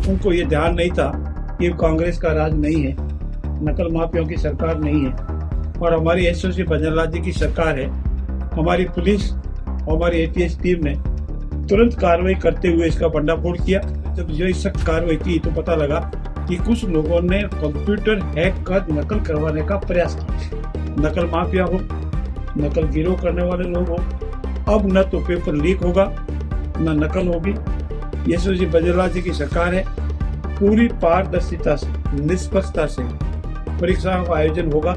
उनको ये ध्यान नहीं था कि कांग्रेस का राज नहीं है, नकल माफियाओं की सरकार नहीं है और हमारी एसओसी भजनलाल जी की सरकार है। हमारी पुलिस और हमारी एटीएस टीम ने तुरंत कार्रवाई करते हुए इसका भंडाफोड़ किया। जब ये सख्त कार्रवाई की तो पता लगा कि कुछ लोगों ने कंप्यूटर हैक कर नकल करवाने का प्रयास किया। नकल माफिया हो, नकल गिरोह करने वाले लोग हो, अब न तो पेपर लीक होगा न नकल होगी। एसओसी भजनलाल जी की सरकार है। पूरी पारदर्शिता से, निष्पक्षता से परीक्षाओं का आयोजन होगा।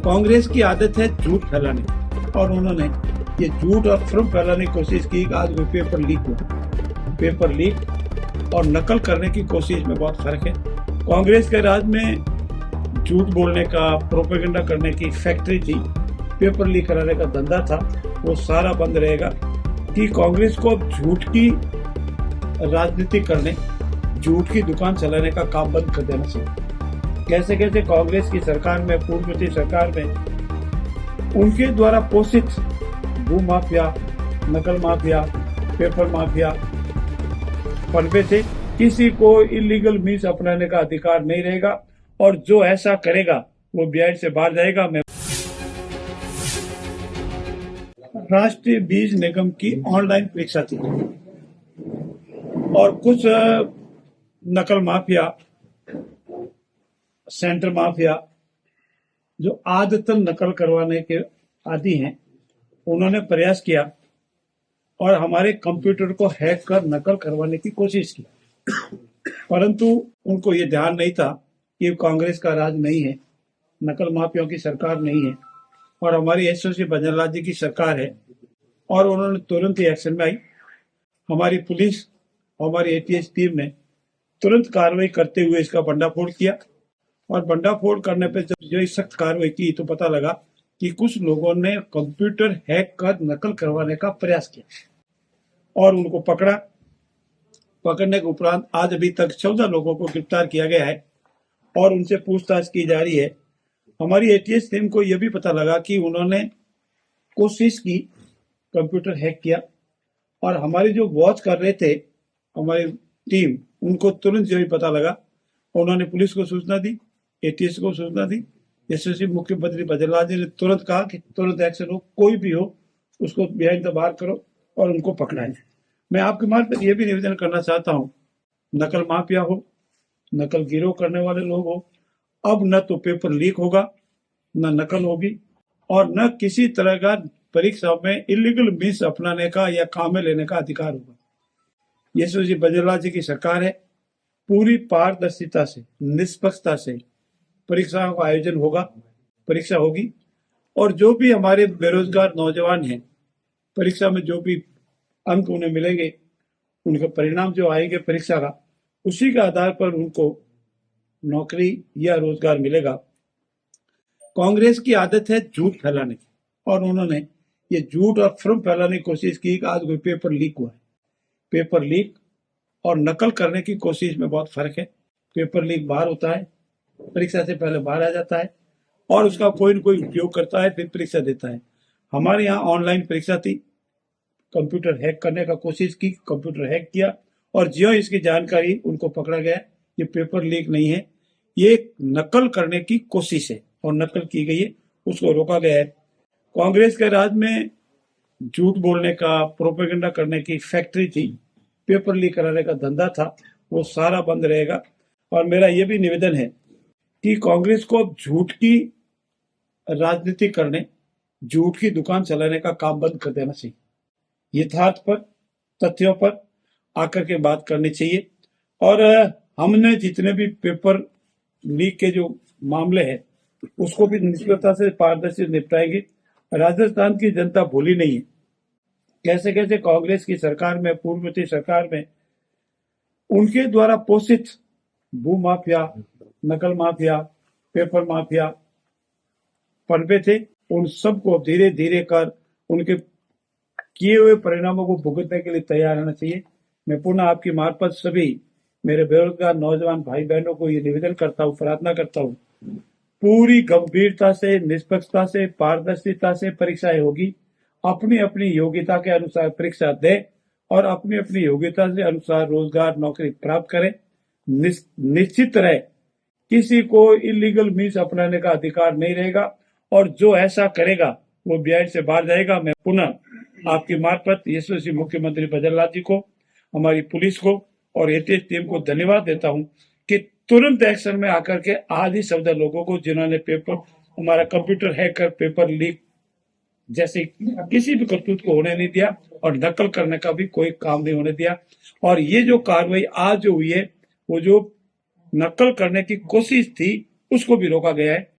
कांग्रेस की आदत है झूठ फैलाने और उन्होंने ये झूठ और भ्रम फैलाने की कोशिश की। आज वो पेपर लीक हुआ। पेपर लीक और नकल करने की कोशिश में बहुत फर्क है। कांग्रेस के राज में झूठ बोलने का, प्रोपेगेंडा करने की फैक्ट्री थी, पेपर लीक कराने का धंधा था, वो सारा बंद रहेगा। कि कांग्रेस को अब झूठ की राजनीति करने, झूठ की दुकान चलाने का काम बंद कर देना चाहिए। कैसे कैसे कांग्रेस की सरकार में, पूर्ववर्ती सरकार में उनके द्वारा पोषित भू माफिया, नकल माफिया, पेपर माफिया पनपे थे। किसी को इलीगल मीन्स अपनाने का अधिकार नहीं रहेगा और जो ऐसा करेगा वो बिहार से बाहर जाएगा। मैं राष्ट्रीय बीज निगम की ऑनलाइन परीक्षा थी और कुछ नकल माफिया, सेंटर माफिया जो आदतन नकल करवाने के आदी हैं, उन्होंने प्रयास किया और हमारे कंप्यूटर को हैक कर नकल करवाने की कोशिश की। परंतु उनको ये ध्यान नहीं था कि कांग्रेस का राज नहीं है, नकल माफियाओं की सरकार नहीं है और हमारी एसओसी भजनलाल जी की सरकार है और उन्होंने तुरंत ही एक्शन में आई। हमारी पुलिस और हमारी एटीएस टीम ने तुरंत कार्रवाई करते हुए इसका भंडाफोड़ किया और भंडाफोड़ करने पे जब ये सख्त कार्रवाई की तो पता लगा कि कुछ लोगों ने कंप्यूटर हैक कर नकल करवाने का प्रयास किया और उनको पकड़ा। पकड़ने के उपरांत आज अभी तक 14 लोगों को गिरफ्तार किया गया है और उनसे पूछताछ की जा रही है। हमारी एटीएस टीम को यह भी पता लगा कि उन्होंने कोशिश की कंप्यूटर हैक किया और हमारी जो वॉच कर रहे थे हमारी टीम, उनको तुरंत जो ही पता लगा, उन्होंने पुलिस को सूचना दी, एटीएस को सूचना दी। एसओसी मुख्यमंत्री भजनलाल जी ने तुरंत कहा कि तुरंत एक्शन हो, कोई भी हो उसको बिहाइंड द बार करो और उनको पकड़ाएं। मैं आपके मार्फत यह भी निवेदन करना चाहता हूँ, नकल माफिया हो, नकल गिरोह करने वाले लोग हो, अब न तो पेपर लीक होगा न नकल होगी और न किसी तरह का परीक्षा में इलीगल मीन्स अपनाने का या काम में लेने का अधिकार होगा। एसओसी भजनलाल जी की सरकार है। पूरी पारदर्शिता से, निष्पक्षता से परीक्षाओं का आयोजन होगा, परीक्षा होगी और जो भी हमारे बेरोजगार नौजवान हैं, परीक्षा में जो भी अंक उन्हें मिलेंगे, उनका परिणाम जो आएंगे परीक्षा का, उसी के आधार पर उनको नौकरी या रोजगार मिलेगा। कांग्रेस की आदत है झूठ फैलाने की और उन्होंने ये झूठ और भ्रम फैलाने की कोशिश की। आज कोई पेपर लीक हुआ है। पेपर लीक और नकल करने की कोशिश में बहुत फर्क है। पेपर लीक बाहर होता है, परीक्षा से पहले बाहर आ जाता है और उसका कोई न कोई उपयोग करता है, फिर परीक्षा देता है। हमारे यहाँ ऑनलाइन परीक्षा थी, कंप्यूटर हैक करने का कोशिश की, कंप्यूटर हैक किया और ज्यों इसकी जानकारी उनको पकड़ा गया। ये पेपर लीक नहीं है, ये नकल करने की कोशिश है और नकल की गई है, उसको रोका गया है। कांग्रेस के राज में झूठ बोलने का, प्रोपेगेंडा करने की फैक्ट्री थी, पेपर लीक कराने का धंधा था, वो सारा बंद रहेगा। और मेरा यह भी निवेदन है कि कांग्रेस को अब झूठ की राजनीति करने, झूठ की दुकान चलाने का काम बंद कर देना चाहिए। यथार्थ पर, तथ्यों पर आकर के बात करनी चाहिए और हमने जितने भी पेपर लीक के जो मामले हैं उसको भी निष्पक्षता से, पारदर्शी निपटाएंगे। राजस्थान की जनता भूली नहीं है कैसे कैसे कांग्रेस की सरकार में, पूर्ववर्ती सरकार में उनके द्वारा पोषित भू माफिया, नकल माफिया, पेपर माफिया पनपे थे। उन सबको धीरे धीरे कर उनके किए हुए परिणामों को भुगतने के लिए तैयार रहना चाहिए। मैं पुनः आपकी मार्फत सभी मेरे बेरोजगार नौजवान भाई बहनों को ये निवेदन करता हूँ, प्रार्थना करता हूँ, पूरी गंभीरता से, निष्पक्षता से, पारदर्शिता से परीक्षाएं होगी। अपनी अपनी योग्यता के अनुसार परीक्षा दें और अपनी अपनी योग्यता के अनुसार रोजगार, नौकरी प्राप्त करें। निश्चित रहे, किसी को इलीगल मीन्स अपनाने का अधिकार नहीं रहेगा और जो ऐसा करेगा वो बिहार से बाहर जाएगा। मैं पुनः आपकी मार्फत यशस्वी मुख्यमंत्री बजरलाल जी को, हमारी पुलिस को और एटीएस टीम को धन्यवाद देता हूं कि तुरंत एक्शन में आकर के आधी शब्द लोगों को, जिन्होंने पेपर, हमारा कंप्यूटर हैक कर पेपर लीक जैसे किसी भी करतूत को होने नहीं दिया और नकल करने का भी कोई काम नहीं होने दिया। और ये जो कार्रवाई आज जो हुई है, वो जो नकल करने की कोशिश थी उसको भी रोका गया है।